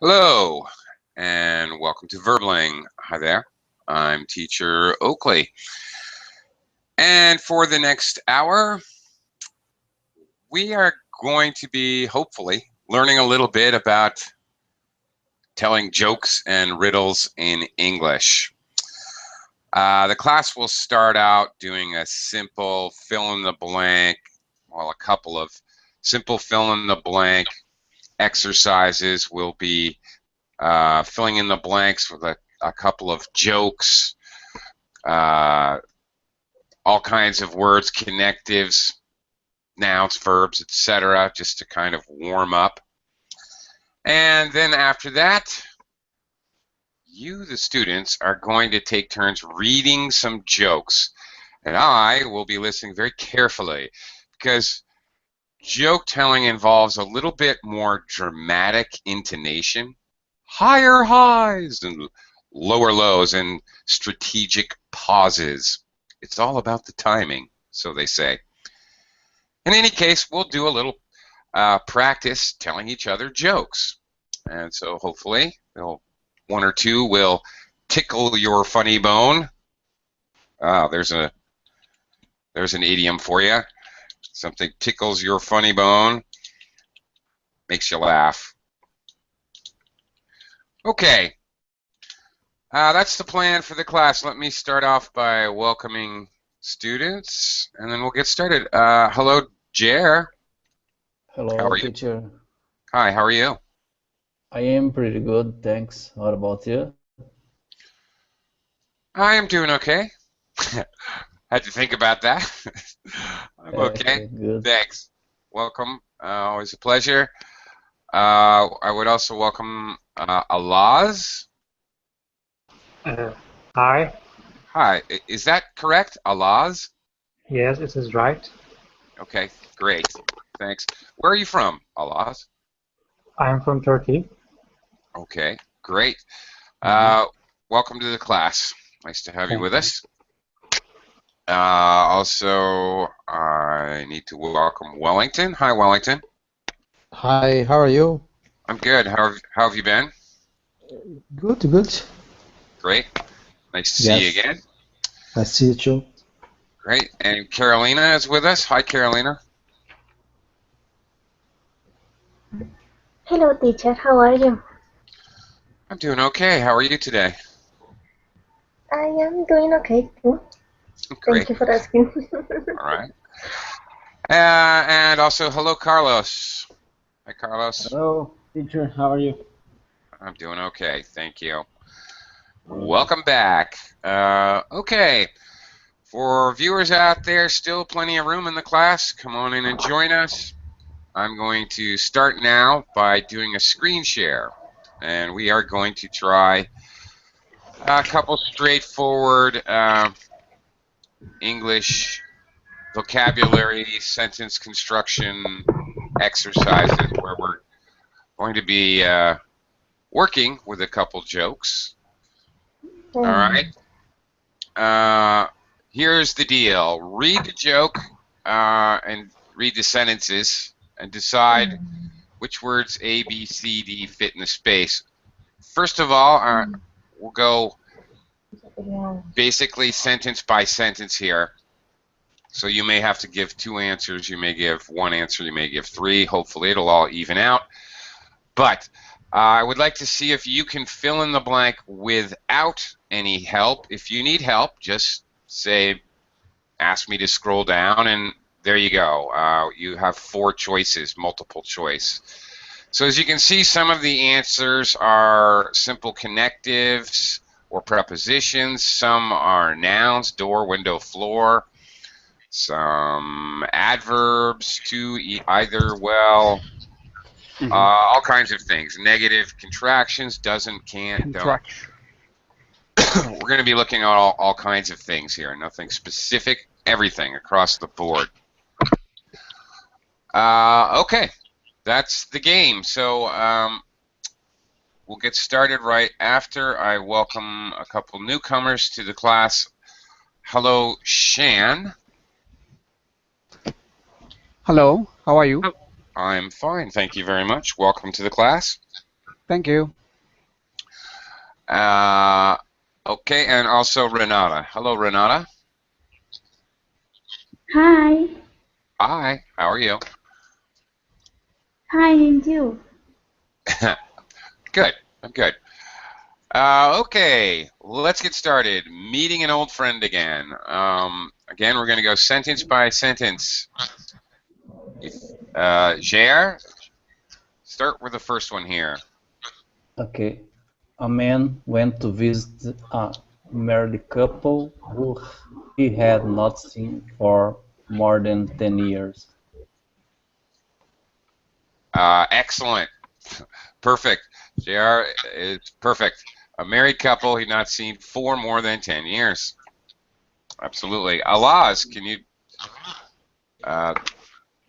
Hello, and welcome to Verbling. Hi there. I'm teacher Oakley. And for the next hour, we are going to be hopefully learning a little bit about telling jokes and riddles in English. The class will start out doing a simple fill in the blank, well, a couple of simple fill in the blank exercises. Will be filling in the blanks with a couple of jokes, uh, all kinds of words, connectives, nouns, verbs, etc., just to kind of warm up. And then after that, you, the students, are going to take turns reading some jokes. And I will be listening very carefully because joke telling involves a little bit more dramatic intonation, higher highs and lower lows, and strategic pauses. It's all about the timing, so they say. In any case, we'll do a little practice telling each other jokes. And so hopefully one or two will tickle your funny bone. There's an idiom for you. Something tickles your funny bone, makes you laugh. Okay, that's the plan for the class. Let me start off by welcoming students, and then we'll get started. Hello, Jer. How Hello, are you? teacher. Hi, how are you? I am pretty good, thanks. What about you? I am doing okay. Had to think about that. I'm okay. Good. Thanks. Welcome. Always a pleasure. I would also welcome Alaz. Uh, Hi. Hi. Is that correct? Alaz? Yes, it is right. Okay, great. Thanks. Where are you from, Alaz? I am from Turkey. Okay, great. Mhm. Welcome to the class. Nice to have you Thank with you. us. Also, I need to welcome Wellington. Hi, Wellington. Hi, how are you? I'm good. How have you been? Good, good. Great. Nice to see you Yes, again. I see you too. Great. And Carolina is with us. Hi, Carolina. Hello, teacher. How are you? I'm doing okay. How are you today? I am doing okay too. Great. Thank you for asking. All right. And also, hello, Carlos. Hi, Carlos. Hello, teacher. How are you? I'm doing okay. Thank you. Welcome back. Okay. For viewers out there, still plenty of room in the class. Come on in and join us. I'm going to start now by doing a screen share. And we are going to try a couple straightforward English vocabulary sentence construction exercises where we're going to be working with a couple jokes. All right. Here's the deal. Read the joke and read the sentences and decide which words A, B, C, D fit in the space. First of all, we'll go basically sentence by sentence here. So you may have to give two answers, you may give one answer, you may give three. Hopefully it'll all even out. But I would like to see if you can fill in the blank without any help. If you need help, just say, ask me to scroll down, and there you go. You have four choices, multiple choice. So as you can see, some of the answers are simple connectives or prepositions. Some are nouns, door, window, floor. Some adverbs, to, either, well, all kinds of things. Negative contractions, doesn't, can't, don't. We're going to be looking at all kinds of things here. Nothing specific, everything across the board. Okay, that's the game. So we'll get started right after I welcome a couple newcomers to the class. Hello, Shan. Hello, how are you? I'm fine, thank you very much. Welcome to the class. Thank you. Okay, and also Renata. Hello, Renata. Hi. Hi, how are you? Hi, and you? Good, I'm good. Okay, let's get started. Meeting an old friend again. Again, we're going to go sentence by sentence. Jair, start with the first one here. Okay. A man went to visit a married couple who he had not seen for more than 10 years. Excellent. Perfect. JR is perfect. A married couple he'd not seen for more than 10 years. Absolutely. Alaz, can you,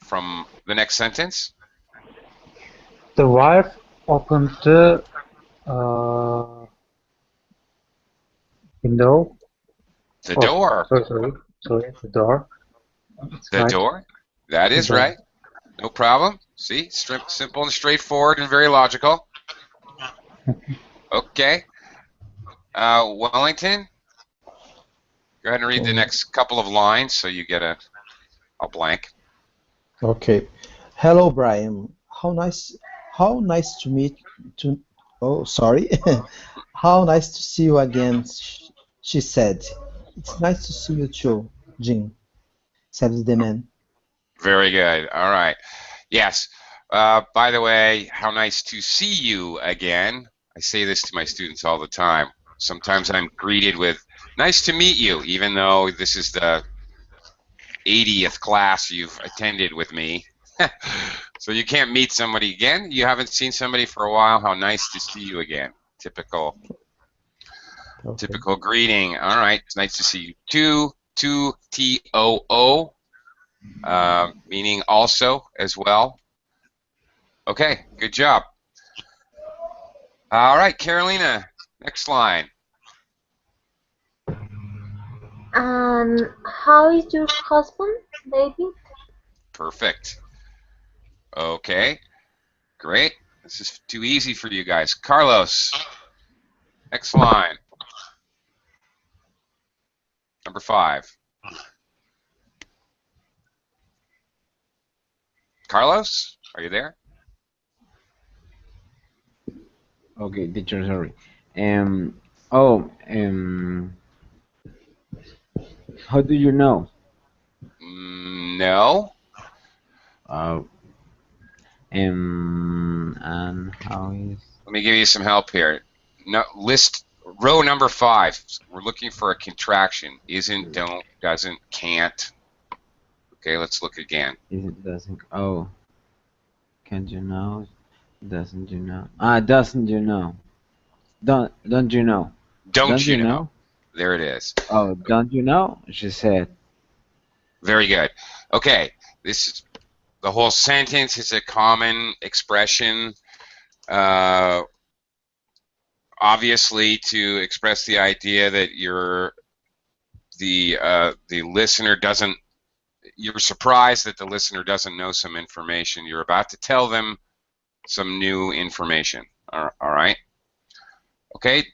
from the next sentence? The wife opened the window. The Oh, door. Sorry, the door. It's The right. door. That is The door. right. No problem. See, simple and straightforward and very logical. Okay. Wellington, go ahead and read the next couple of lines so you get a blank. Okay. Hello, Brian. How nice to meet to oh, sorry. How nice to see you again, she said. It's nice to see you too, Jim, said the man. Very good. All right. Yes. By the way, how nice to see you again. I say this to my students all the time. Sometimes I'm greeted with, nice to meet you, even though this is the 80th class you've attended with me. So you can't meet somebody again. You haven't seen somebody for a while. How nice to see you again. Typical greeting. All right. It's nice to see you too. T-O-O. Meaning also as well. Okay, good job. All right, Carolina, next line. How is your husband, David? Perfect. Okay, great. This is too easy for you guys. Carlos, next line. Number 5. Carlos, are you there? Okay, teacher, sorry. How do you know? No. And how is? Let me give you some help here. No, list row number 5. We're looking for a contraction. Isn't, don't, doesn't, can't. Okay, let's look again. Is it doesn't? Oh, can't you know? Doesn't you know? Doesn't you know? Don't you know? Don't you know? There it is. Oh, don't you know? She said. Very good. Okay, this is the whole sentence is a common expression, obviously to express the idea that the listener doesn't. You're surprised that the listener doesn't know some information. You're about to tell them some new information. All right. Okay.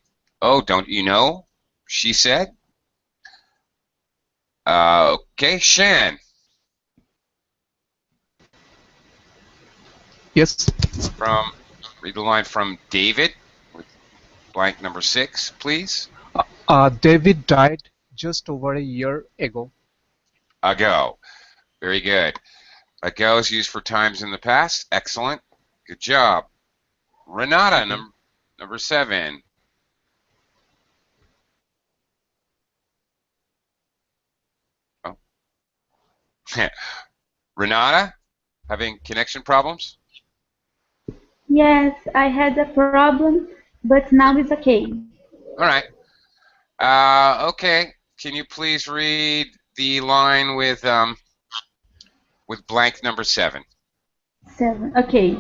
Oh, don't you know? She said. Okay, Shan. Yes. Read the line from David with blank number 6, please. David died just over a year ago. Ago. Very good. Ago is used for times in the past. Excellent. Good job. Renata, number 7. Oh. Renata, having connection problems? Yes, I had a problem, but now it's okay. All right. Okay. Can you please read the line with blank number 7? 7. Okay.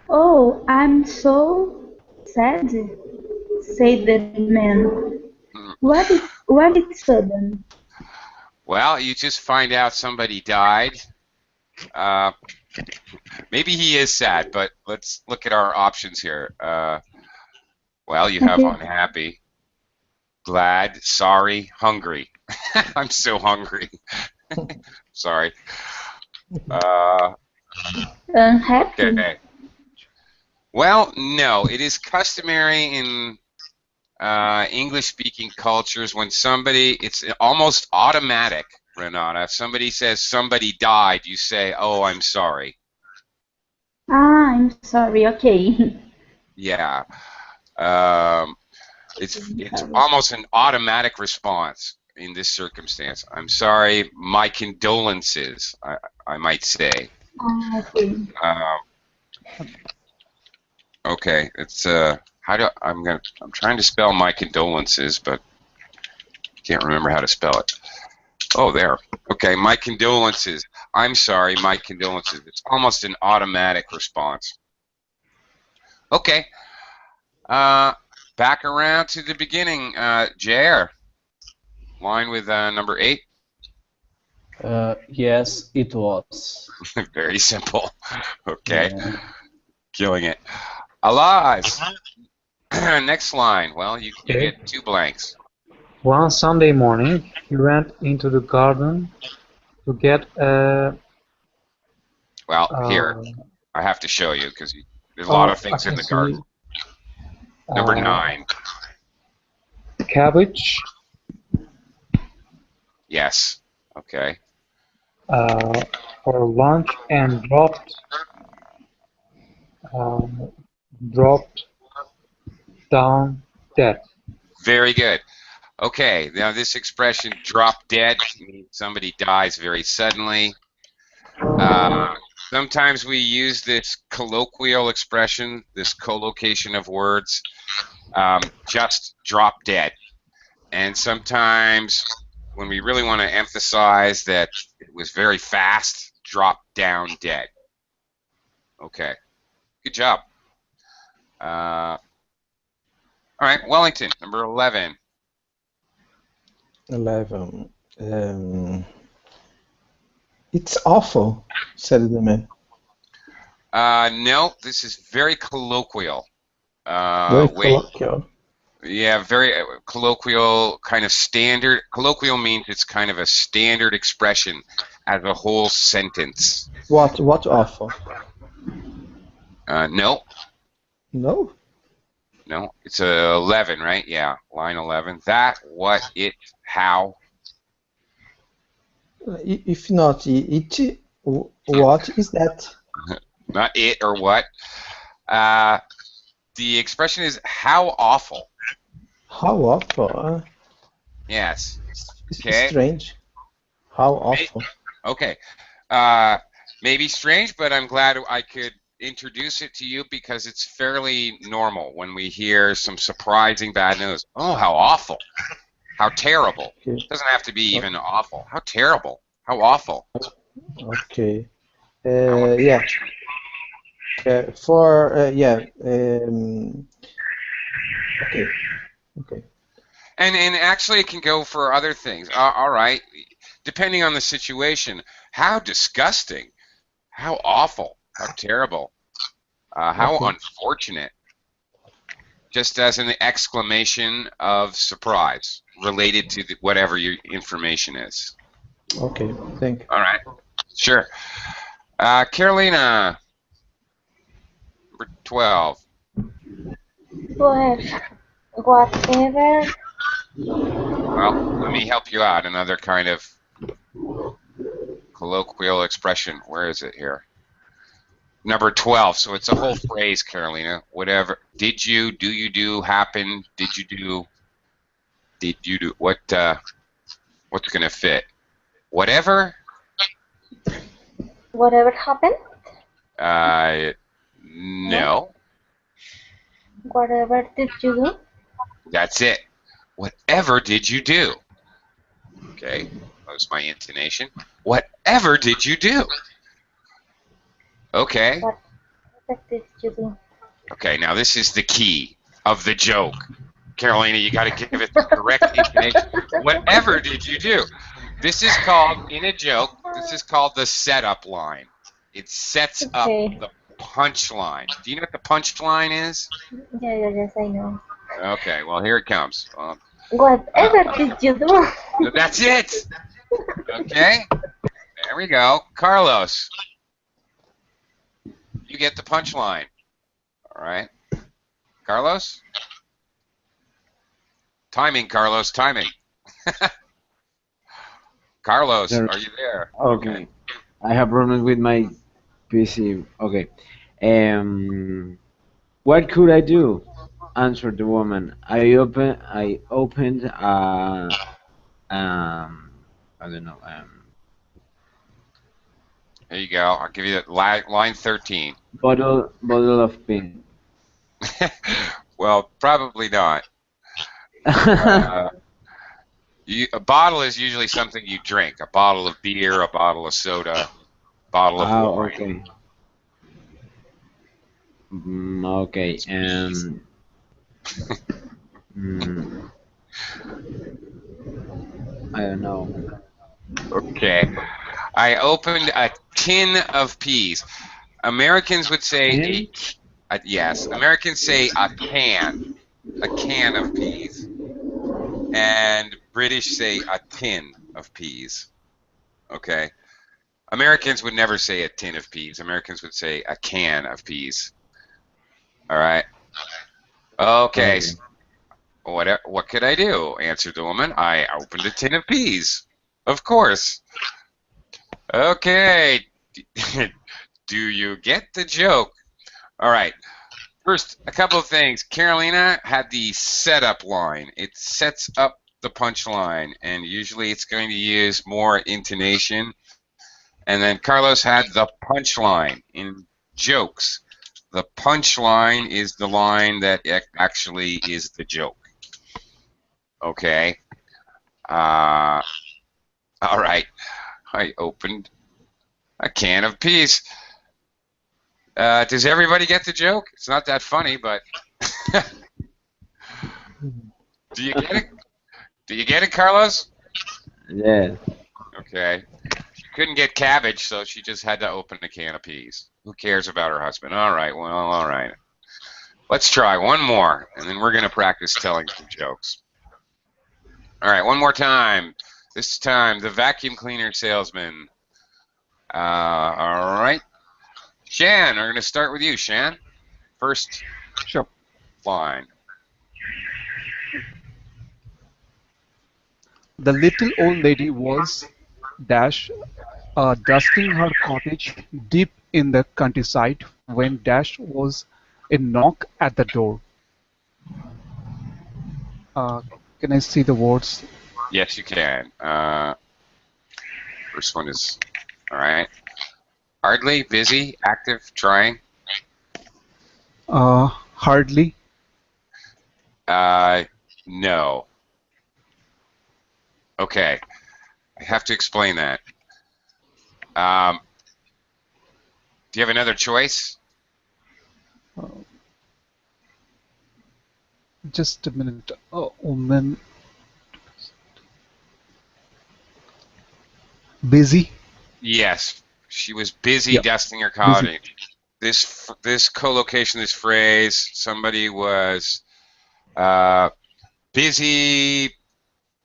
Oh, I'm so sad, said the man. What is sudden? Well, you just find out somebody died. Maybe he is sad, but let's look at our options here. Well, you have unhappy, glad, sorry, hungry. I'm so hungry. Sorry. Unhappy. Okay. Well, no. It is customary in English-speaking cultures when somebody, it's almost automatic, Renata. If somebody says somebody died, you say, oh, I'm sorry. Ah, I'm sorry. Okay. Yeah. It's almost an automatic response in this circumstance. I'm sorry. My condolences, I might say. Okay. Okay. It's I'm trying to spell my condolences, but can't remember how to spell it. Oh, there. Okay, my condolences. I'm sorry, my condolences. It's almost an automatic response. Okay. Back around to the beginning. JR, line with number 8. Yes, it was. Very simple. Okay. Yeah. Killing it. Alive. Next line. Well, you Okay. get 2 blanks. One Sunday morning, he went into the garden to get a. Well, here, I have to show you because there's a lot of things in the garden. Number 9. Cabbage, Yes. Okay. for lunch and dropped down dead. Very good. Okay, now this expression, drop dead, means somebody dies very suddenly. Sometimes we use this colloquial expression, this collocation of words, just drop dead. And sometimes when we really want to emphasize that it was very fast, drop down dead. Okay, good job. All right, Wellington, number 11. 11. It's awful, said the man. No, this is very colloquial. Very colloquial. Yeah, very colloquial, kind of standard. Colloquial means it's kind of a standard expression as a whole sentence. What awful? No, No? no, it's 11, right? Yeah, line 11. That, what, it, how. If not it, what is that? Not it or what. The expression is how awful. How awful? Yes. It's Okay. strange. How awful? Okay. Maybe strange, but I'm glad I could introduce it to you because it's fairly normal when we hear some surprising bad news. Oh, how awful. How terrible. Okay. It doesn't have to be even awful. How terrible. How awful. Okay. Yeah. Okay. Okay. And actually it can go for other things. All right. Depending on the situation. How disgusting. How awful. How terrible. How Okay. unfortunate. Just as an exclamation of surprise related to whatever your information is. Okay. Thank you. All right. Sure. Carolina, number 12. Pues, whatever. Well, let me help you out. Another kind of colloquial expression. Where is it here? Number 12. So it's a whole phrase, Carolina. Whatever. Did you, do you do, happen, did you do, what's going to fit? Whatever? Whatever happened. No. Whatever did you do? That's it. Whatever did you do? Okay, that was my intonation. Whatever did you do? Okay. What did you do? Okay, now this is the key of the joke. Carolina, you got to give it the correct intonation. Whatever did you do? This is called, in a joke, this is called the setup line. It sets up Okay. the punchline. Do you know what the punchline is? Yes, I know. Okay, well, here it comes. Whatever did you do? That's it. Okay, there we go. Carlos, you get the punchline. All right. Carlos? Timing, Carlos, timing. Carlos, There- are you there? Okay. I have problems with my PC. Okay. What could I do? Answered the woman. I opened I don't know, There you go. I'll give you that line 13. bottle of pink. Well, probably not. A bottle is usually something you drink. A bottle of beer, a bottle of soda, a bottle of Oh, wine. okay. Okay. Mm, I don't know. Okay. I opened a tin of peas. Americans would say yes. Americans say a can of peas, and British say a tin of peas. Okay. Americans would never say a tin of peas. Americans would say a can of peas. All right. Okay. Okay. What could I do? Answered the woman. I opened a tin of peas. Of course. Okay. Do you get the joke? All right. First, a couple of things. Carolina had the setup line. It sets up the punchline, and usually it's going to use more intonation. And then Carlos had the punchline in jokes. The punchline is the line that actually is the joke. Okay. All right. I opened a can of peas. Does everybody get the joke? It's not that funny, but do you get it? Do you get it, Carlos? Yeah. Okay. She couldn't get cabbage, so she just had to open a can of peas. Who cares about her husband? All right, well, all right. Let's try one more, and then we're going to practice telling some jokes. All right, one more time. This time, the vacuum cleaner salesman. All right. Shan, we're going to start with you, Shan. First Sure. line. The little old lady was dash dusting her cottage deep in the countryside when dash was a knock at the door. Can I see the words? Yes, you can. First one is, all right. Hardly, busy, active, trying. Hardly. No. Okay. I have to explain that. Do you have another choice? Just a minute. Woman. Busy. Yes. She was busy Yep. dusting her cottage. This collocation, this phrase, somebody was busy,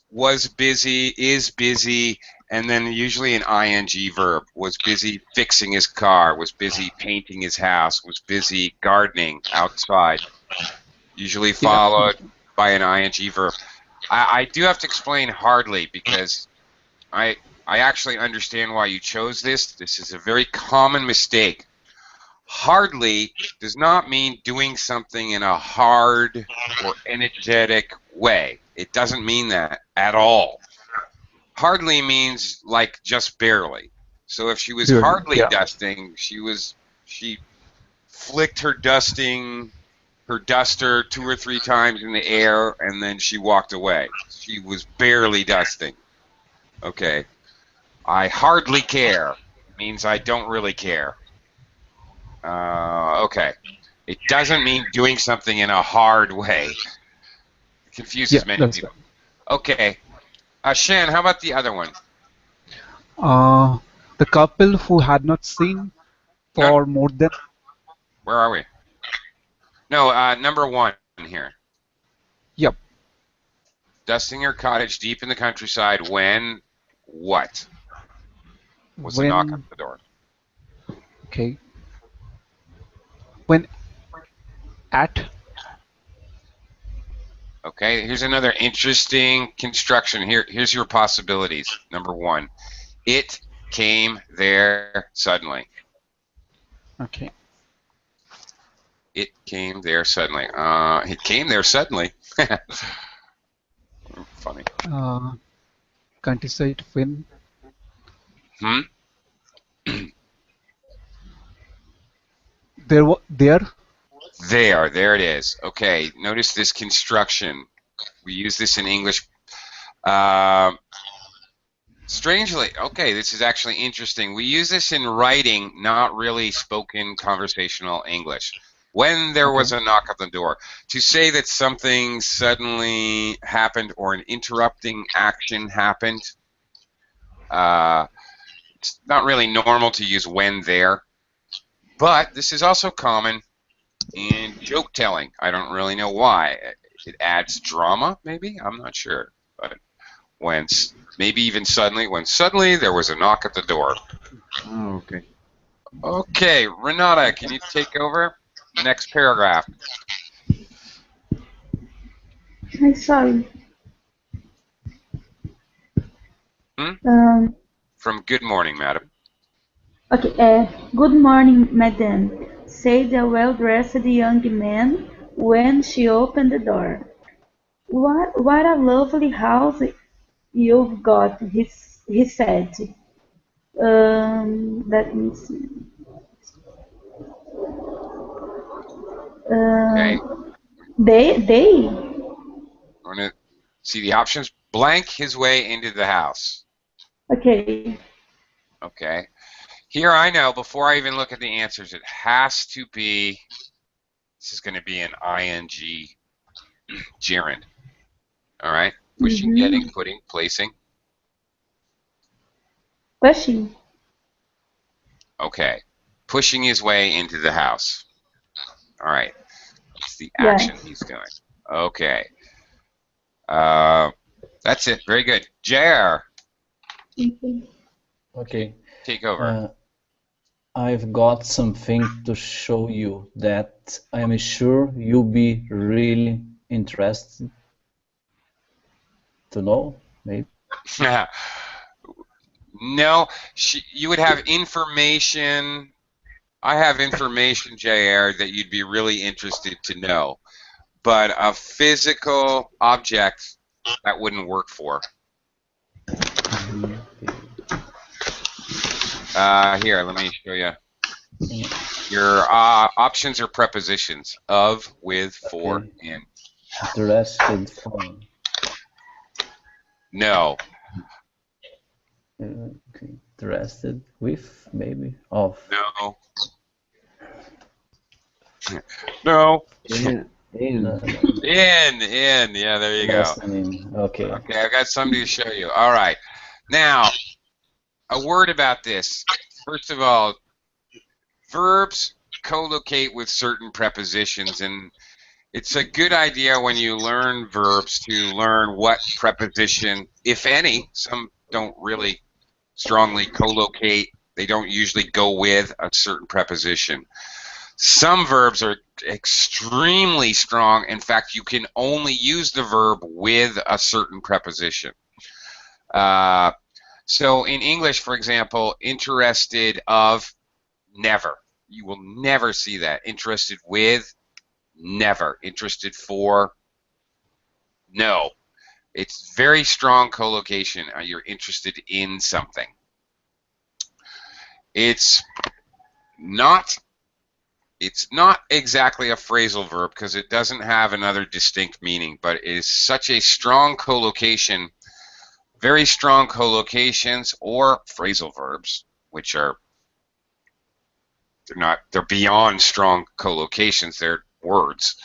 was busy, is busy, and then usually an ing verb. Was busy fixing his car, was busy painting his house, was busy gardening outside. Usually followed by an ing verb. I do have to explain hardly because I actually understand why you chose this. This is a very common mistake. Hardly does not mean doing something in a hard or energetic way. It doesn't mean that at all. Hardly means like just barely. So if she was Barely, hardly yeah. dusting, she flicked her duster 2 or 3 times in the air, and then she walked away. She was barely dusting. Okay. I hardly care means I don't really care. Okay. It doesn't mean doing something in a hard way. It confuses many that's people. Okay. Shan, how about the other one? The couple who had not seen For more than. Where are we? No, number 1 here. Yep. Dusting your cottage deep in the countryside when what? Was the knock When. at the door? Okay. When at. Okay, here's another interesting construction. Here's your possibilities. Number 1, it came there suddenly. Okay. It came there suddenly. It came there suddenly. Funny. Countryside when. There. There it is. Okay, notice this construction. We use this in English. Strangely, okay, this is actually interesting. We use this in writing, not really spoken conversational English. When there was a knock at the door, to say that something suddenly happened or an interrupting action happened, it's not really normal to use when there, but this is also common in joke telling. I don't really know why. It adds drama, maybe? I'm not sure. But when, maybe even suddenly, when suddenly there was a knock at the door. Oh, okay. Okay, Renata, can you take over? Next paragraph. I'm sorry. From Good Morning, Madam. Okay, good morning, madam, said a well-dressed young man when she opened the door. What a lovely house you've got, he said. Let me see. Okay. They? Want to see the options? Blank his way into the house. Okay. Okay. Here I know, before I even look at the answers, it has to be, this is going to be an ing gerund. All right? Pushing, getting, putting, placing. Pushing. Okay. Pushing his way into the house. All right. That's the action he's doing. Okay. That's it. Very good. JR. Okay. Take over. I've got something to show you that I am sure you'll be really interested to know, maybe. No, you would have information. I have information, JR, that you'd be really interested to know. But a physical object, that wouldn't work for. Here, let me show you. Your options are prepositions. Of, with, for, in. Interested from. No. Interested with, maybe. Of. No. No. In. Yeah, there you go. Okay. Okay, I've got something to show you. All right. Now, a word about this. First of all, verbs co-locate with certain prepositions, and it's a good idea when you learn verbs to learn what preposition, if any, some don't really strongly co-locate. They don't usually go with a certain preposition. Some verbs are extremely strong. In fact, you can only use the verb with a certain preposition. So in English, for example, interested of, never. You will never see that. Interested with, never. Interested for, no. It's very strong collocation. You're interested in something. It's not exactly a phrasal verb because it doesn't have another distinct meaning, but it is such a strong collocation, very strong collocations or phrasal verbs, which are they're beyond strong collocations, they're words.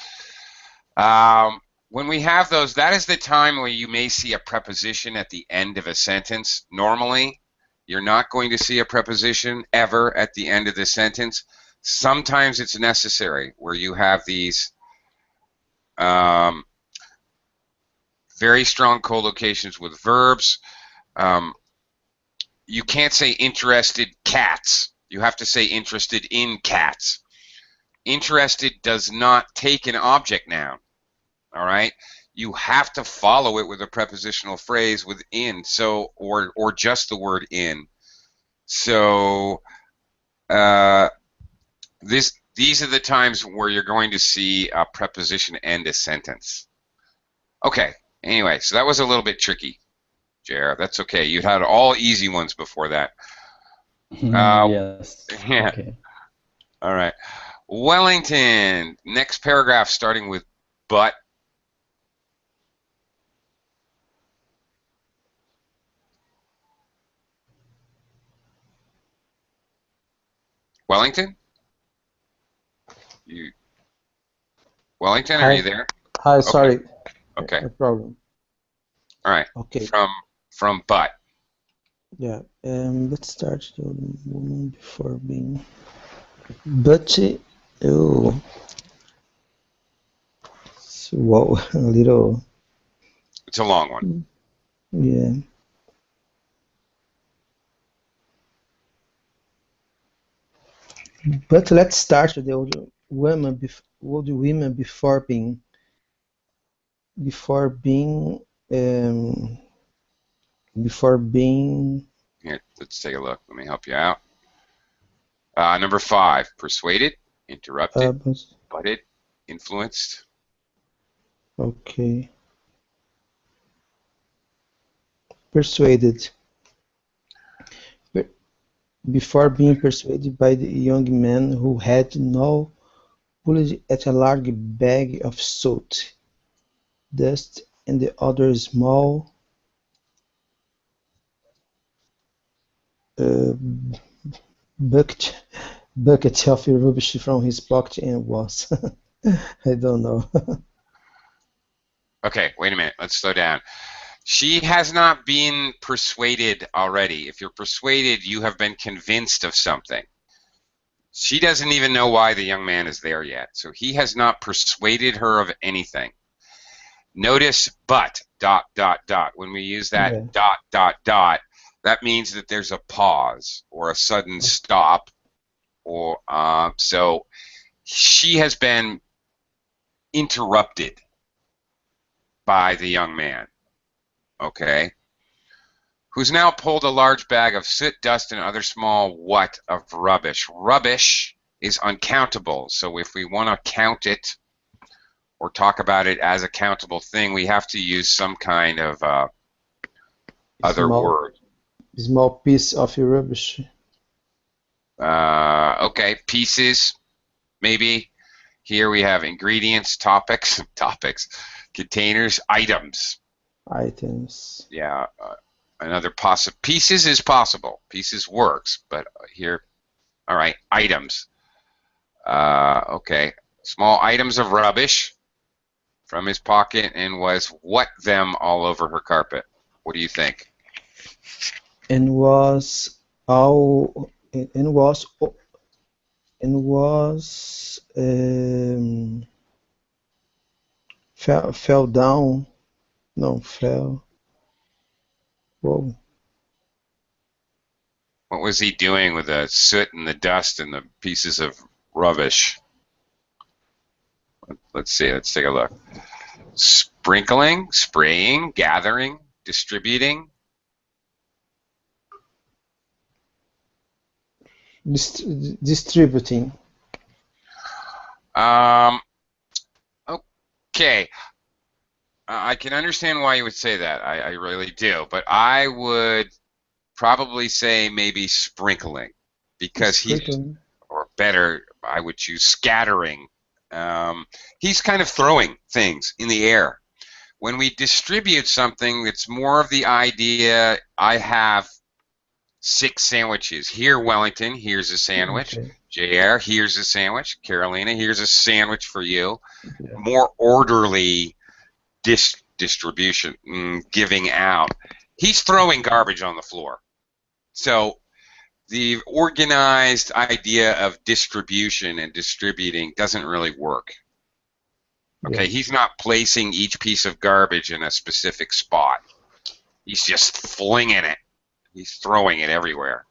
When we have those, that is the time where you may see a preposition at the end of a sentence. Normally, You're not going to see a preposition ever at the end of the sentence. Sometimes it's necessary where you have these very strong collocations with verbs. You can't say interested cats. You have to say interested in cats. Interested does not take an object noun. All right? You have to follow it with a prepositional phrase within, so or just the word in. So these are the times where you're going to see a preposition end a sentence. Okay. Anyway, so that was a little bit tricky, JR. That's okay. You had all easy ones before that. Yes. Yeah. Okay. All right. Wellington. Next paragraph starting with but. Wellington? Wellington, are you there? Hi, sorry. Okay. No problem. All right. Okay. From but. Yeah. Let's start the woman before being. But oh, so, whoa, a little. It's a long one. Yeah. But let's start with the older women before being before being Here, let's take a look. Let me help you out. Number 5, persuaded, interrupted, butted, influenced. Okay. Persuaded. Before being persuaded by the young man who had now pulled at a large bag of soot, dust, and the other small bucket of rubbish from his pocket and was. I don't know. Okay, wait a minute. Let's slow down. She has not been persuaded already. If you're persuaded, you have been convinced of something. She doesn't even know why the young man is there yet. So he has not persuaded her of anything. Notice but, ... When we use that ... that means that there's a pause or a sudden stop. Or so she has been interrupted by the young man. Okay, who's now pulled a large bag of soot, dust, and other small what of rubbish. Rubbish is uncountable, so if we want to count it or talk about it as a countable thing, we have to use some kind of other word. Small piece of rubbish. Okay, pieces, maybe. Here we have ingredients, topics, containers, items. Items. Yeah, another possible. Pieces is possible. Pieces works, but here, all right, items. Okay, small items of rubbish from his pocket and was what them all over her carpet. What do you think? And was all. And was fell down. No, fell. Whoa. What was he doing with the soot and the dust and the pieces of rubbish? Let's see. Let's take a look. Sprinkling, spraying, gathering, distributing. Distributing. Okay. I can understand why you would say that. I really do. But I would probably say maybe sprinkling. Because Sprinkling. or better, I would choose scattering. He's kind of throwing things in the air. When we distribute something, it's more of the idea, I have 6 sandwiches. Here, Wellington, here's a sandwich. Okay. JR, here's a sandwich. Carolina, here's a sandwich for you. Yeah. More orderly distribution, giving out. He's throwing garbage on the floor. So the organized idea of distribution and distributing doesn't really work. Okay, Yes. he's not placing each piece of garbage in a specific spot. He's just flinging it. He's throwing it everywhere.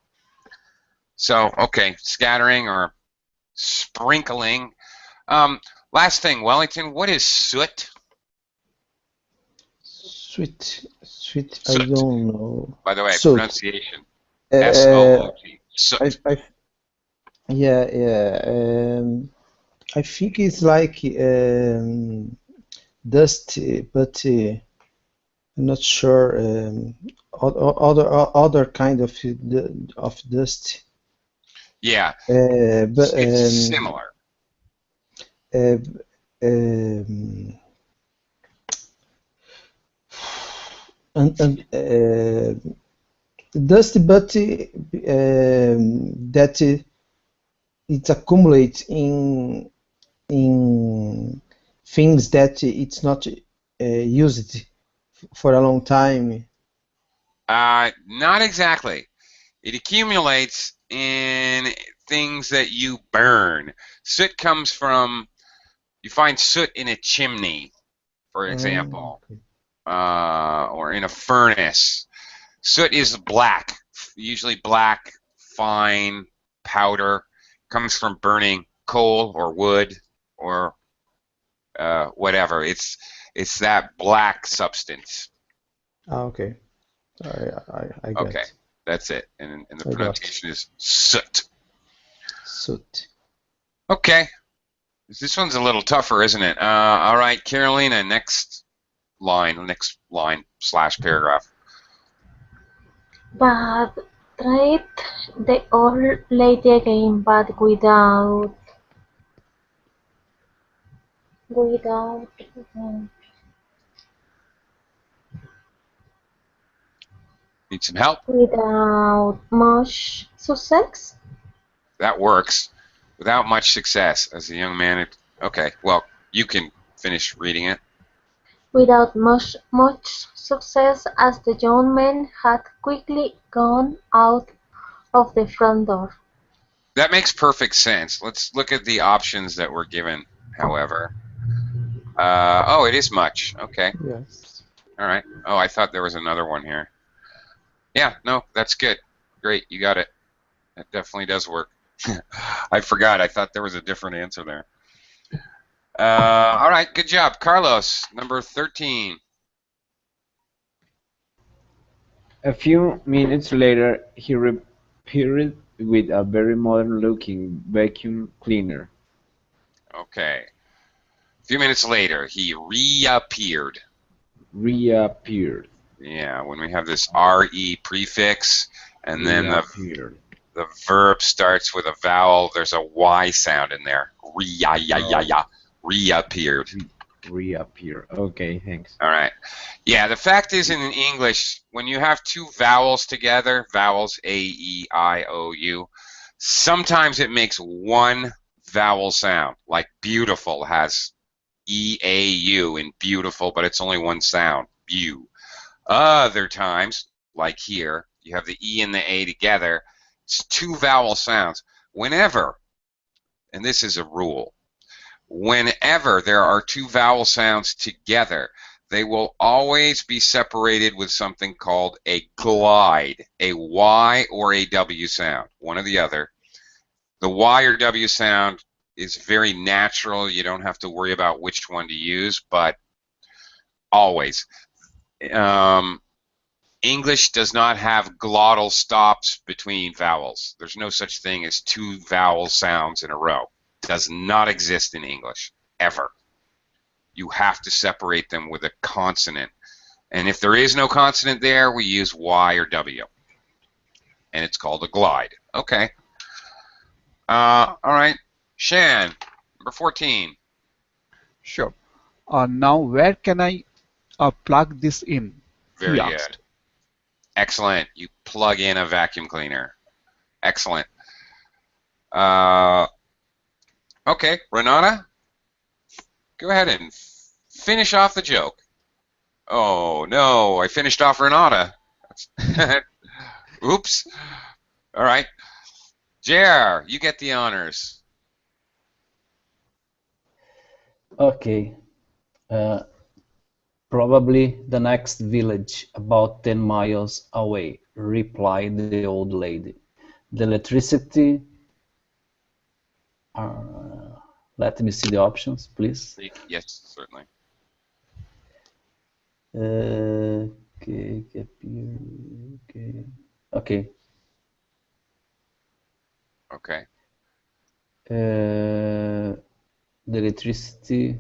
So, okay, scattering or sprinkling. Last thing, Wellington, what is soot? Sweet, sweet. I Soot. don't know. By the way, Soot. pronunciation. Uh, S-O-O-T. Soot. yeah. I think it's like dust, but I'm not sure. Other kind of dust. Yeah, But it's similar. um, and dust, but that it accumulates in things that it's not used for a long time. Not exactly. It accumulates in things that you burn. Soot comes from, you find soot in a chimney, for example, Okay. or in a furnace. Soot is black, usually black, fine powder. Comes from burning coal or wood or whatever. It's that black substance. Okay. I got Okay, that's it. And the I got pronunciation is soot. soot. Okay. This one's a little tougher, isn't it? All right, Carolina, next line / paragraph. But tried the old lady again, but without Need some help? without much success. That works. Without much success, as a young man. Okay, well, you can finish reading it. Without much success, as the young man had quickly gone out of the front door. That makes perfect sense. Let's look at the options that were given, however. Oh, it is much. Okay. Yes. All right. Oh, I thought there was another one here. Yeah, no, that's good. Great, you got it. That definitely does work. I forgot. I thought there was a different answer there. All right, good job. Carlos, number 13. A few minutes later, he reappeared with a very modern-looking vacuum cleaner. Okay. A few minutes later, he reappeared. Reappeared. Yeah, when we have this RE prefix, and then Reappeared. the verb starts with a vowel, there's a Y sound in there. Reappeared. Reappear. Okay, thanks. All right. Yeah, the fact is in English, when you have two vowels together, vowels A, E, I, O, U, sometimes it makes one vowel sound. Like beautiful has E, A, U in beautiful, but it's only one sound, beau. Other times, like here, you have the E and the A together, it's two vowel sounds. Whenever, and this is a rule, whenever there are two vowel sounds together, they will always be separated with something called a glide, a Y or a W sound, one or the other. The Y or W sound is very natural. You don't have to worry about which one to use, but always. English does not have glottal stops between vowels. There's no such thing as two vowel sounds in a row. Does not exist in English, ever. You have to separate them with a consonant. And if there is no consonant there, we use Y or W. And it's called a glide. Okay. All right. Shan, number 14. Sure. Now, where can I plug this in? Very He good. asked. Excellent. You plug in a vacuum cleaner. Excellent. Okay, Renata, go ahead and finish off the joke. Oh, no, I finished off Renata. Oops. All right. Jer, you get the honors. Okay. Probably the next village, about 10 miles away, replied the old lady. The electricity. Let me see the options, please. Yes, certainly. Okay, okay. Okay. Okay. The electricity.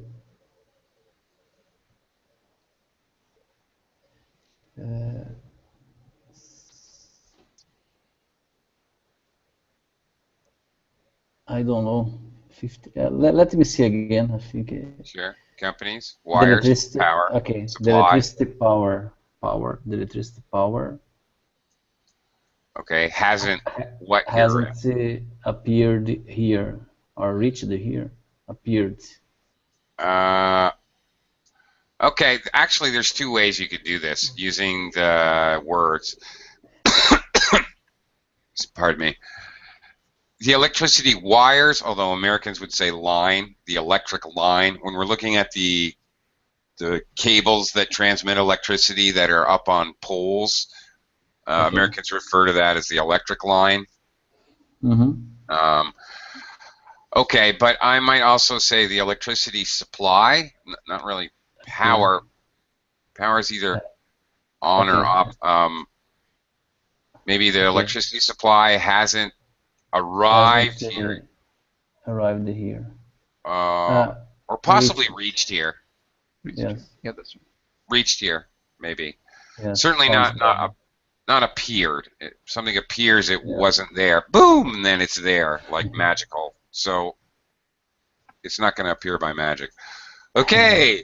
I don't know. 50. Let me see again. I think Sure. Companies, the wires, electricity. power, Okay, the supply. electricity power. The electricity power Okay. Hasn't what here? hasn't appeared here or reached here. Appeared. Okay. Actually, there's two ways you could do this using the words. Pardon me. The electricity wires, although Americans would say line, the electric line. When we're looking at the cables that transmit electricity that are up on poles, Okay. Americans refer to that as the electric line. Mm-hmm. Okay, but I might also say the electricity supply, not really power. Power is either on or Okay. off. Maybe the Okay. electricity supply hasn't arrived Hasn't here, arrived here. or possibly reached here. Yes. Yeah, that's right. Reached here, maybe. Yes. Certainly sounds not appeared. Something appears, it wasn't there. Boom, and then it's there, like magical. So it's not going to appear by magic. Okay,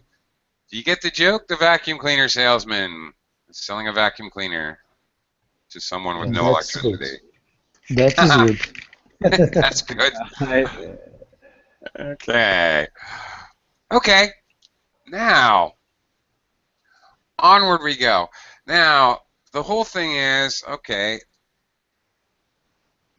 do you get the joke? The vacuum cleaner salesman is selling a vacuum cleaner to someone with no That's good. electricity. That is good. That's good. Okay. Okay. Now, onward we go. Now, the whole thing is, okay,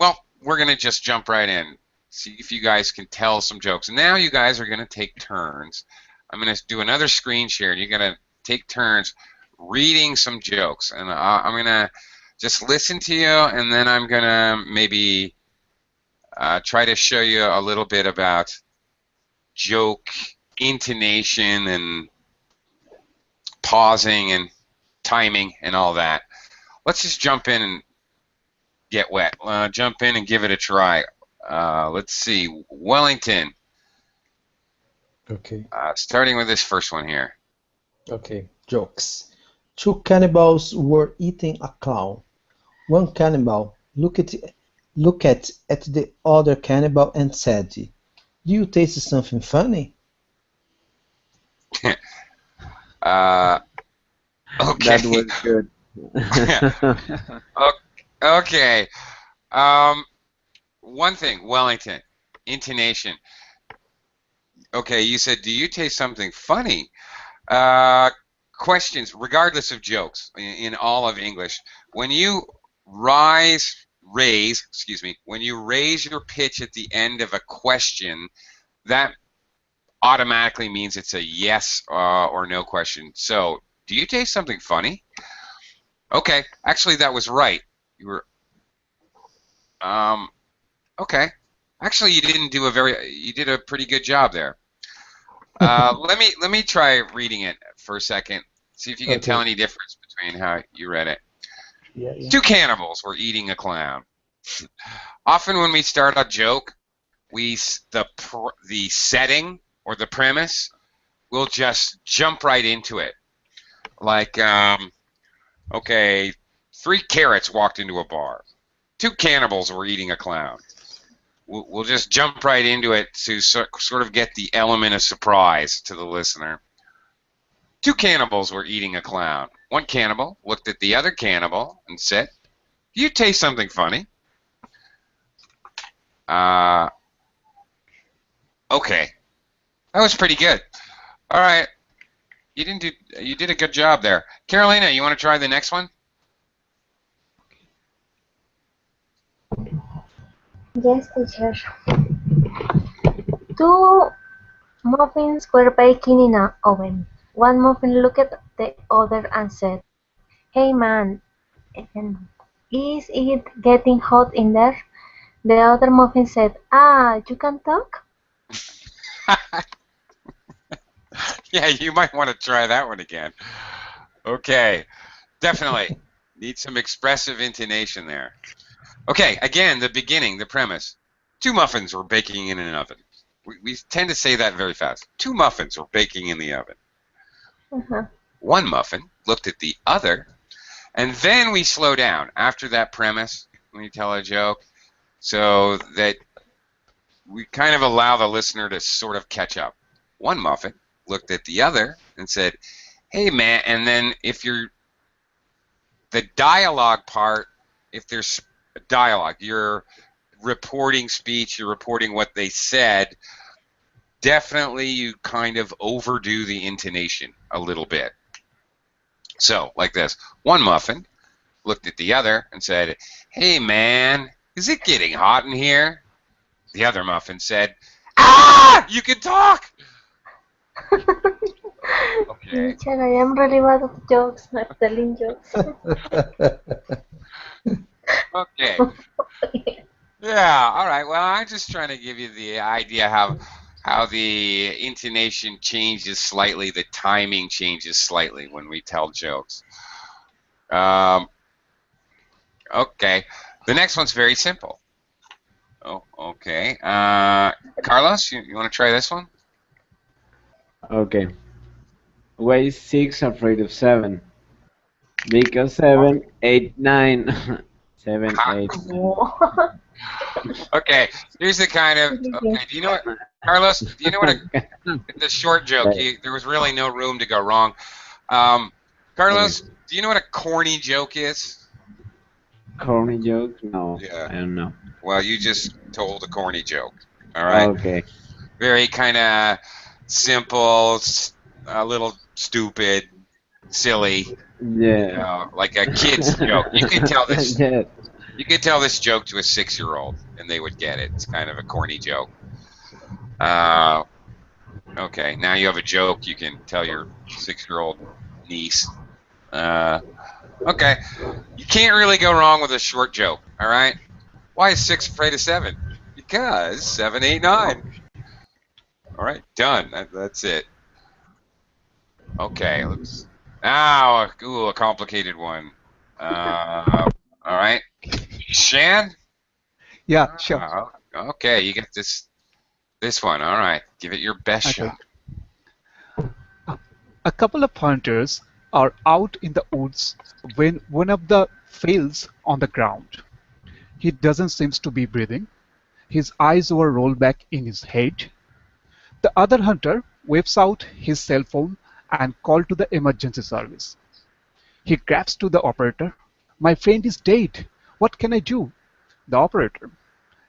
well, we're going to just jump right in. See if you guys can tell some jokes. Now you guys are going to take turns. I'm going to do another screen share, and you're going to take turns reading some jokes. And I'm going to just listen to you, and then I'm going to maybe try to show you a little bit about joke intonation and pausing and timing and all that. Let's just jump in and get wet. Jump in and give it a try. Let's see. Wellington. Okay. Starting with this first one here. Okay. Jokes. Two cannibals were eating a clown. One cannibal looked at the other cannibal and said, "Do you taste something funny?" Okay. That was good. Okay. One thing, Wellington, intonation. Okay, you said, "Do you taste something funny?" Questions, regardless of jokes, in all of English. When you when you raise your pitch at the end of a question, that automatically means it's a yes or no question. So, do you taste something funny? Okay, actually that was right. You were okay. Actually, you did a pretty good job there. Let me try reading it for a second. See if you can tell any difference between how you read it. Yeah. Two cannibals were eating a clown. Often when we start a joke, the setting or the premise, we'll just jump right into it. Like, okay, 3 carrots walked into a bar. 2 cannibals were eating a clown. We'll just jump right into it to sort of get the element of surprise to the listener. 2 cannibals were eating a clown. One cannibal looked at the other cannibal and said, "Do you taste something funny?" Okay, that was pretty good. All right, you did a good job there. Carolina, you want to try the next one? Yes, teacher. Two muffins were baking in an oven. One muffin looked at the other and said, "Hey man, is it getting hot in there?" The other muffin said, "Ah, you can talk?" Yeah, you might want to try that one again. Okay, definitely. Need some expressive intonation there. Okay, again, the beginning, the premise. Two muffins were baking in an oven. We tend to say that very fast. Two muffins were baking in the oven. Uh-huh. One muffin looked at the other, and then we slow down after that premise when you tell a joke so that we kind of allow the listener to sort of catch up. One muffin looked at the other and said, "Hey, man," and then if you're the dialogue part, if there's dialogue, you're reporting speech, you're reporting what they said, definitely you kind of overdo the intonation a little bit. So, like this. One muffin looked at the other and said, "Hey, man, is it getting hot in here?" The other muffin said, "Ah, you can talk!" Okay. Teacher, I am really bad at jokes, at telling jokes. Okay. Yeah, all right. Well, I'm just trying to give you the idea how the intonation changes slightly, the timing changes slightly when we tell jokes. Okay. The next one's very simple. Oh, okay. Carlos, you want to try this one? Okay. Why is 6 afraid of 7? Because 7, 8, 9. 7, 8. Oh. Okay. Here's the kind of. Okay. Do you know what, Carlos? Do you know what the short joke? There was really no room to go wrong. Carlos, do you know what a corny joke is? Corny joke? No, Yeah. I don't know. Well, you just told a corny joke. All right. Okay. Very kind of simple, a little stupid, silly. Yeah. You know, like a kid's joke. You could tell this. Yeah. You could tell this joke to a 6-year-old, and they would get it. It's kind of a corny joke. Okay, now you have a joke you can tell your 6-year-old niece. Okay, you can't really go wrong with a short joke. All right. Why is 6 afraid of 7? Because 7, 8, 9. All right, done. That's it. Okay, let's. Now, ooh, a complicated one. All right, Shan. Yeah, sure. Okay, you get this one. All right, give it your best Okay. shot. A couple of hunters are out in the woods when one of them falls on the ground. He doesn't seem to be breathing. His eyes were rolled back in his head. The other hunter whips out his cell phone and calls to the emergency service. He grabs to the operator. "My friend is dead. What can I do?" The operator,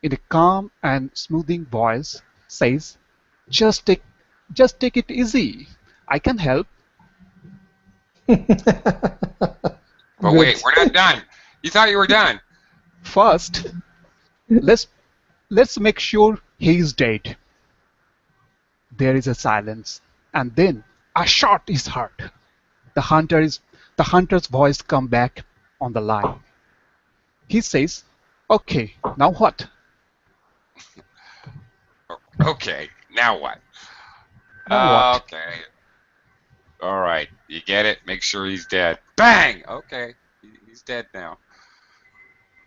in a calm and smoothing voice, says, "Just take it easy. I can help." But wait, we're not done. You thought you were done. First, let's make sure he is dead. There is a silence, and then a shot is heard. The hunter's voice comes back on the line. He says, "Okay, now what?" Okay, now what? Now what? Okay. All right, you get it? Make sure he's dead. Bang! Okay, he's dead now.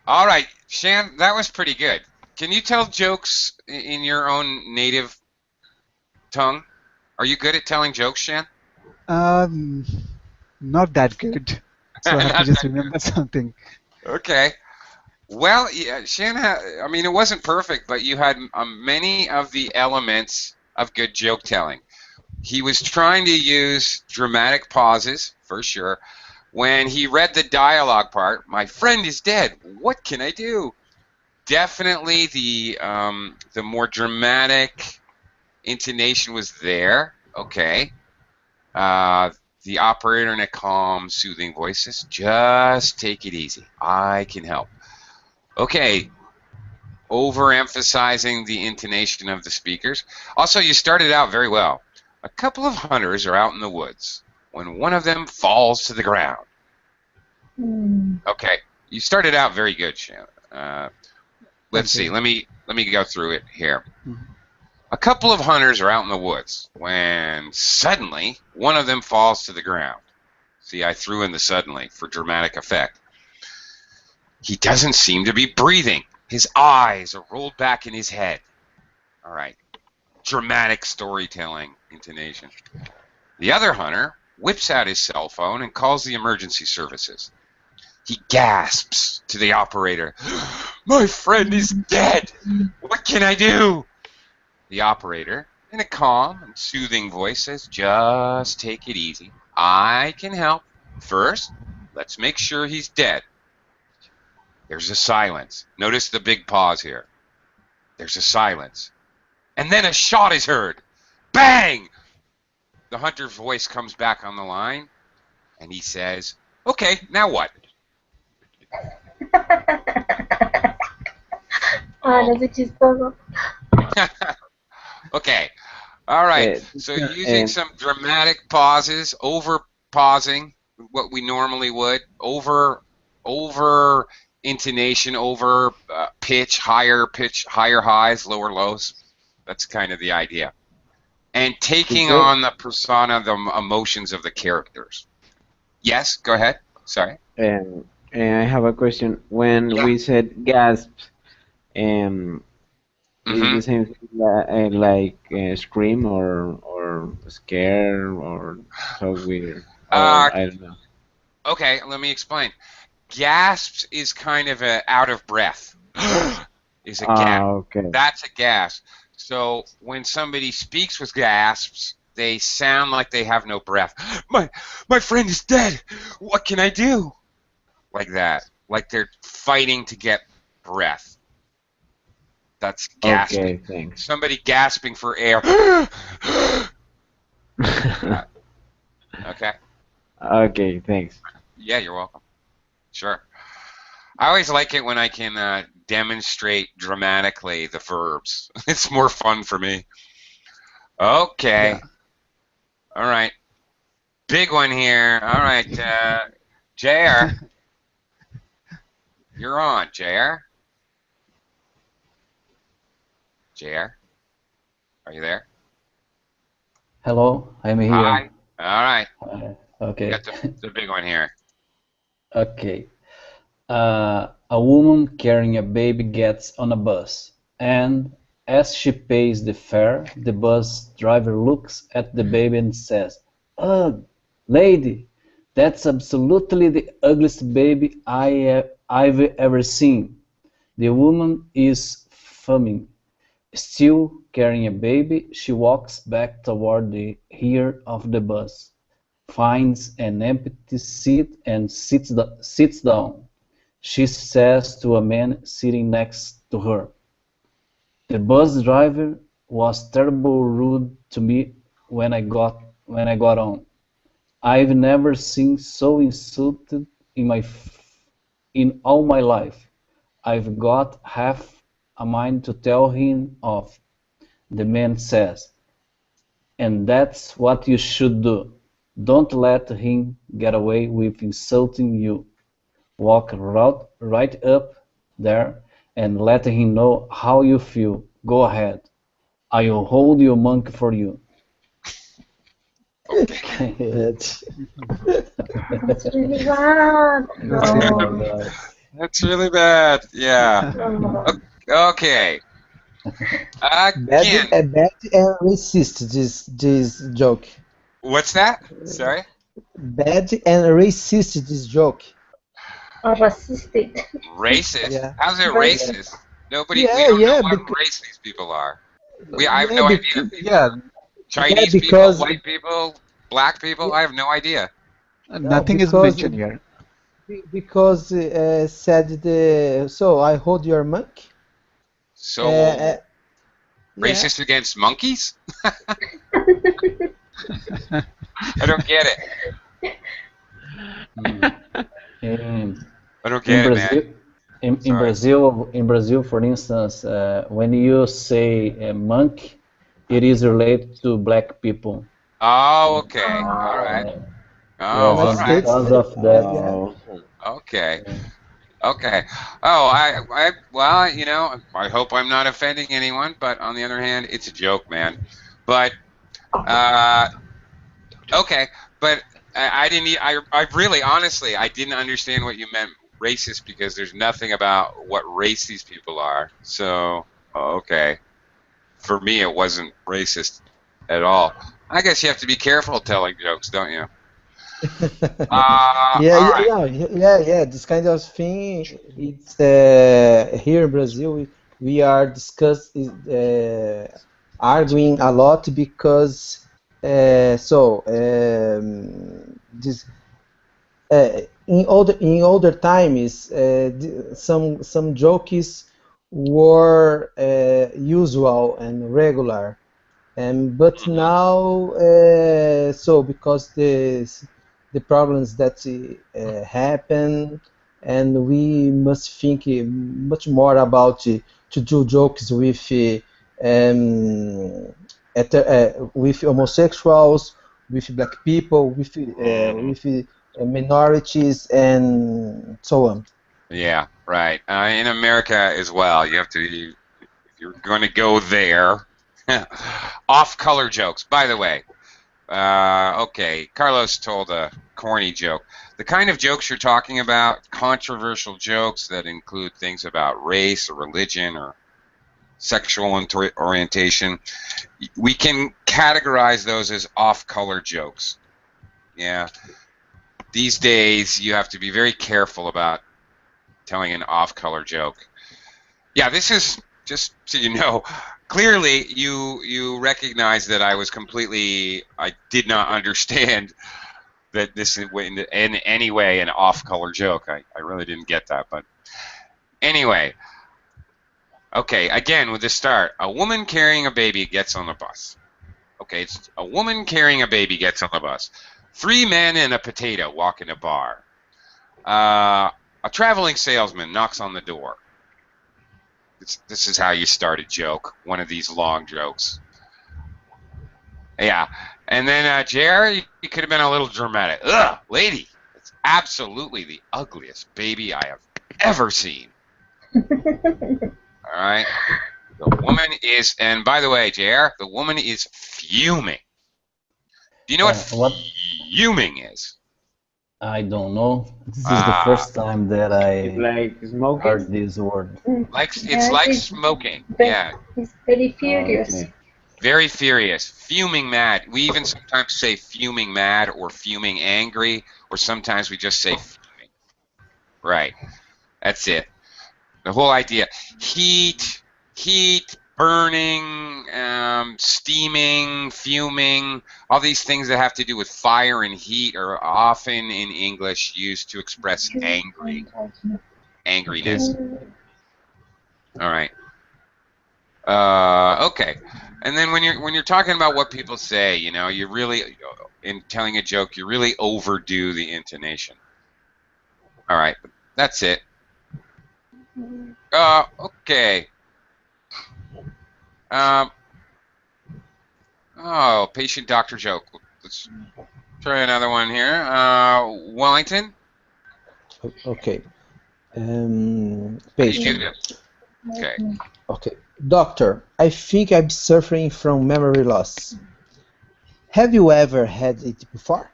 All right, Shan, that was pretty good. Can you tell jokes in your own native tongue? Are you good at telling jokes, Shan? Um, Not that good. So I have to Not just that remember something. Okay. Well, yeah, Shan, I mean, it wasn't perfect, but you had many of the elements of good joke telling. He was trying to use dramatic pauses, for sure. When he read the dialogue part, "My friend is dead. What can I do?" Definitely the more dramatic intonation was there. Okay. The operator in a calm, soothing voice says, "Just take it easy. I can help." Okay. overemphasizing the intonation of the speakers. Also, you started out very well. A couple of hunters are out in the woods when one of them falls to the ground. Okay, you started out very good, Shannon. Let's see. Let me go through it here. A couple of hunters are out in the woods when suddenly one of them falls to the ground. See, I threw in the suddenly for dramatic effect. He doesn't seem to be breathing. His eyes are rolled back in his head. All right. Dramatic storytelling intonation. The other hunter whips out his cell phone and calls the emergency services. He gasps to the operator. My friend is dead. What can I do? The operator, in a calm and soothing voice, says, just take it easy. I can help. First, let's make sure he's dead. There's a silence. Notice the big pause here. There's a silence. And then a shot is heard. Bang! The hunter's voice comes back on the line, and he says, okay, now what? Qué chistoso. Okay. All right. So using some dramatic pauses, over pausing what we normally would, over intonation, over pitch, higher highs, lower lows. That's kind of the idea. And taking on the persona, the emotions of the characters. Yes, go ahead. Sorry. And I have a question. When we said gasp, is the same thing like scream or scare or so weird? I don't know. Okay, let me explain. Gasps is kind of a out of breath. Is a gasp. Okay. That's a gasp. So when somebody speaks with gasps, they sound like they have no breath. My friend is dead. What can I do? Like that. Like they're fighting to get breath. That's gasping. Okay, thanks. Somebody gasping for air. Okay. Okay, thanks. Yeah, you're welcome. Sure. I always like it when I can demonstrate dramatically the verbs. It's more fun for me. Okay. Yeah. All right. Big one here. All right. JR. You're on, JR. JR. Are you there? Hello, I'm here. Hi. All right. Okay. Got the big one here. Okay. A woman carrying a baby gets on a bus, and as she pays the fare, the bus driver looks at the baby and says, "Ugh, lady, that's absolutely the ugliest baby I've ever seen." The woman is fuming. Still carrying a baby, she walks back toward the rear of the bus, finds an empty seat and sits down. She says to a man sitting next to her, "The bus driver was terribly rude to me when I got on. I've never been so insulted in all my life. I've got half a mind to tell him off." The man says, "And that's what you should do. Don't let him get away with insulting you. Walk right up there and let him know how you feel. Go ahead. I'll hold your monkey for you." That's really bad. No. That's really bad. Yeah. Okay. Again. Bad and racist, this joke. What's that? Sorry? Bad and racist, this joke. Racist. Racist? Yeah. How's it racist? Nobody, Yeah, we don't yeah, know what race these people are. I have no idea. Yeah. Chinese people, white people, black people, I have no idea. Nothing is mentioned here. Because said so I hold your monkey. So racist against monkeys? I don't get it. I don't get it, man. In Sorry. Brazil, for instance, when you say monk, it is related to black people. Oh, okay. All right. Oh, Uh, Oh, yes, all United and right. States, because of that, yeah. Oh, Okay. Okay. Oh, well, I hope I'm not offending anyone, but on the other hand, it's a joke, man. But, uh, okay. But I didn't, I really, honestly, I didn't understand what you meant racist because there's nothing about what race these people are. So, okay. For me, it wasn't racist at all. I guess you have to be careful telling jokes, don't you? Yeah, All yeah, right. no, yeah. This kind of thing, it's here in Brazil. We are arguing a lot because this in older times, some jokes were usual and regular. But Mhm. now, because the problems that happen, and we must think much more about to do jokes with homosexuals, with black people, Mhm. with minorities, and so on. Yeah, right. In America as well, you have to, if you're going to go there, off-color jokes. By the way, okay, Carlos told a corny joke. The kind of jokes you're talking about, controversial jokes that include things about race or religion or sexual orientation, we can categorize those as off-color jokes. Yeah. These days, you have to be very careful about telling an off-color joke. Yeah, this is just so you know. Clearly, you recognize that I did not understand that this is in any way an off-color joke. I really didn't get that, but anyway. Okay, again with the start. A woman carrying a baby gets on the bus. Okay, it's a woman carrying a baby gets on the bus. 3 men and a potato walk in a bar. A traveling salesman knocks on the door. This is how you start a joke, one of these long jokes. Yeah. And then, Jerry, you could have been a little dramatic. Ugh, lady, it's absolutely the ugliest baby I have ever seen. All right. The woman is, and by the way, JR, the woman is fuming. Do you know what what fuming is? I don't know. This is the Ah, first time that it's I like smoking. heard this word. it's like smoking. Yeah. He's very furious. Okay. Very furious, fuming mad. We even sometimes say fuming mad or fuming angry, or sometimes we just say fuming. Right. That's it. The whole idea. Heat, burning, steaming, fuming, all these things that have to do with fire and heat are often in English used to express angriness. All right. Okay. And then when you're talking about what people say, you really, in telling a joke, you really overdo the intonation. All right. That's it. Okay. Patient doctor joke. Let's try another one here. Wellington. Okay. How do you do Patient. this? Okay. Okay. Doctor, I think I'm suffering from memory loss. Have you ever had it before?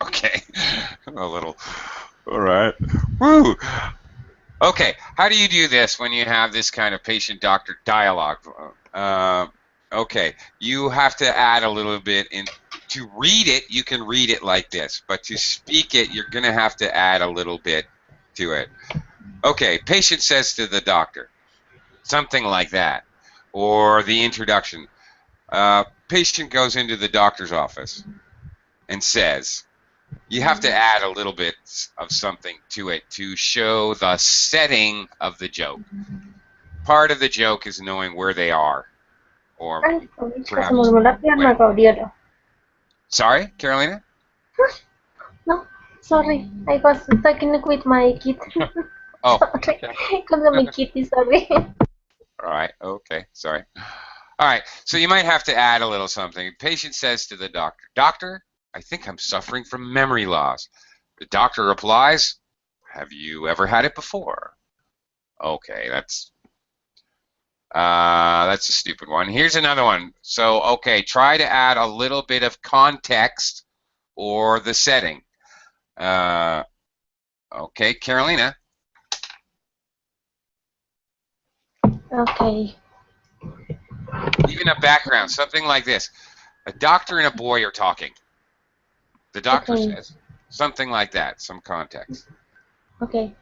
Okay. A little. All right. Woo. Okay. How do you do this when you have this kind of patient-doctor dialogue? Okay. You have to add a little bit in. To read it, you can read it like this, but to speak it, you're going to have to add a little bit to it. Okay. Patient says to the doctor, something like that, or the introduction. Patient goes into the doctor's office and says, you have to add a little bit of something to it to show the setting of the joke. Part of the joke is knowing where they are, or Ay, se perhaps me durmió la pierna, when. Gabriela. Sorry, Carolina? No, Sorry, I was talking with my kid. Oh, Sorry, okay. con mi kitty, sorry. All right. Okay. Sorry. All right. So you might have to add a little something. Patient says to the doctor, "Doctor, I think I'm suffering from memory loss." The doctor replies, "Have you ever had it before?" Okay, that's a stupid one. Here's another one. So, okay, try to add a little bit of context or the setting. Okay, Carolina. Okay. Even a background, something like this. A doctor and a boy are talking. The doctor Okay. says something like that, some context. Okay.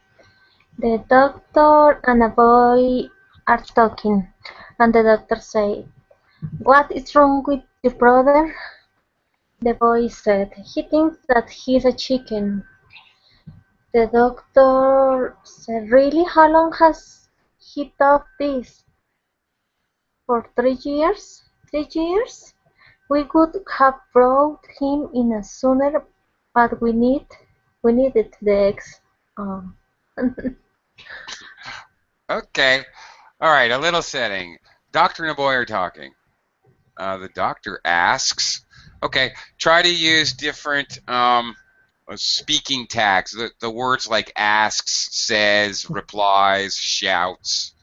The doctor and a boy are talking, and the doctor said, "What is wrong with your brother?" The boy said, "He thinks that he's a chicken." The doctor said, "Really? How long has he thought this? For 3 years? 3 years? We could have brought him in sooner, but we needed the eggs." Oh. Okay. All right, a little setting. Doctor and a boy are talking. The doctor asks, okay, try to use different speaking tags. The words like asks, says, replies, shouts.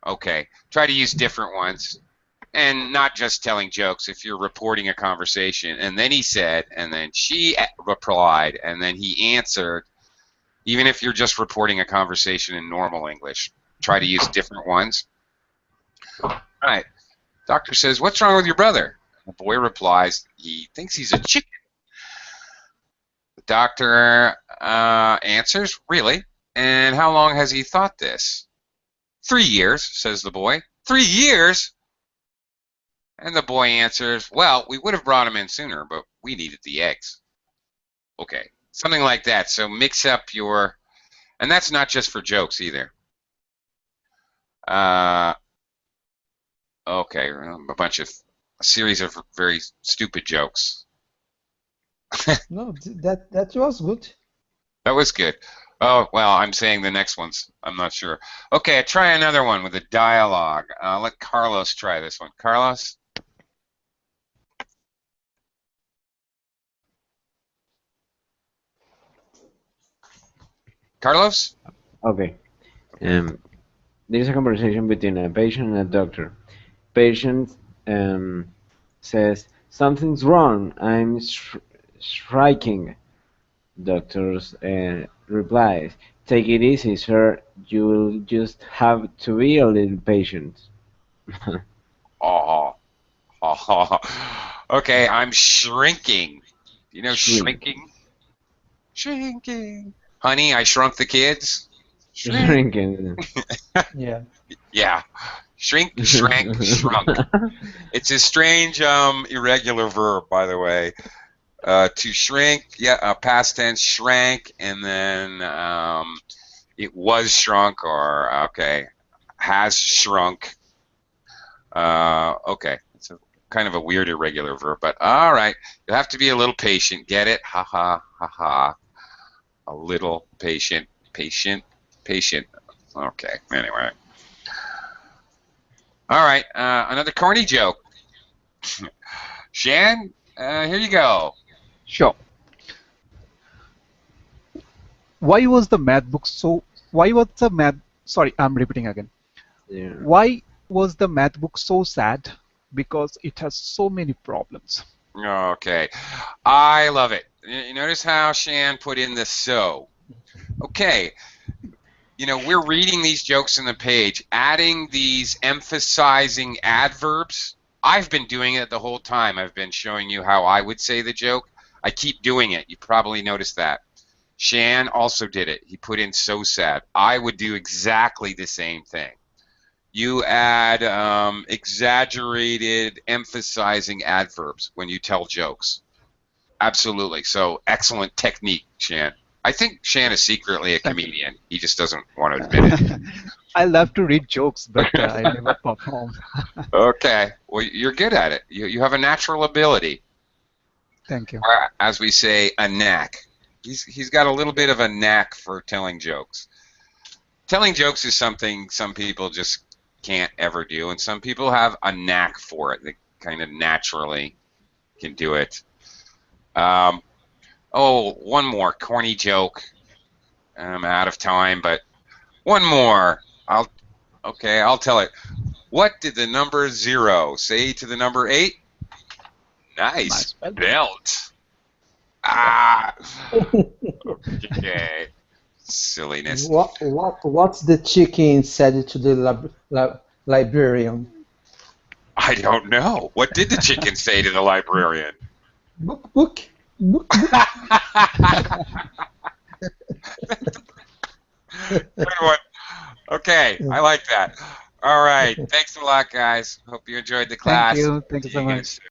Okay, try to use different ones. And not just telling jokes. If you're reporting a conversation, and then he said, and then she replied, and then he answered, even if you're just reporting a conversation in normal English, try to use different ones. All right. Doctor says, "What's wrong with your brother?" The boy replies, "He thinks he's a chicken." The doctor answers, "Really? And how long has he thought this?" 3 years, says the boy. 3 years? And the boy answers, "Well, we would have brought him in sooner, but we needed the eggs." Okay, something like that. So mix up your, and that's not just for jokes either. Okay, a series of very stupid jokes. No, that was good. That was good. Oh, well, I'm saying the next one's, I'm not sure. Okay, try another one with a dialogue. Let Carlos try this one. Carlos? Carlos? Okay. There is a conversation between a patient and a doctor. Patient says, "Something's wrong. I'm striking." Doctor's replies, "Take it easy, sir. You'll just have to be a little patient." Oh, oh. Okay, I'm shrinking. You know Shrink. shrinking? Shrinking. Honey, I shrunk the kids. Shrink. Shrinking. Yeah. Yeah. Shrink, shrank, shrunk. It's a strange, irregular verb, by the way. To shrink, yeah, past tense, shrank, and then it was shrunk, or okay, has shrunk. Okay, it's a kind of a weird irregular verb, but all right, you'll have to be a little patient. Get it? Ha ha ha ha. A little patient, patient, patient. Okay, anyway. All right, another corny joke. Shan, here you go. Sure. Why was the math book so? Why was the math? Sorry, I'm repeating again. Yeah. Why was the math book so sad? Because it has so many problems. Okay, I love it. You notice how Shan put in the so. Okay, you know, we're reading these jokes in the page, adding these emphasizing adverbs. I've been doing it the whole time. I've been showing you how I would say the joke. I keep doing it. You probably noticed that. Shan also did it. He put in so sad. I would do exactly the same thing. You add exaggerated, emphasizing adverbs when you tell jokes. Absolutely. So excellent technique, Shan. I think Shan is secretly a Thank you. comedian. He just doesn't want to admit it. I love to read jokes, but I never perform. Okay. Well, you're good at it. You have a natural ability. Thank you. Or, as we say, a knack. He's got a little bit of a knack for telling jokes. Telling jokes is something some people just can't ever do, and some people have a knack for it. They kind of naturally can do it. Oh, one more corny joke. I'm out of time, but one more. I'll tell it. What did the number 0 say to the number 8? Nice belt. Ah. Okay. Silliness. What's the chicken said to the librarian? I don't know. What did the chicken say to the librarian? Book. Good one. Okay, I like that. All right. Thanks a lot, guys. Hope you enjoyed the class. Thank you. Thank you See so again much. soon.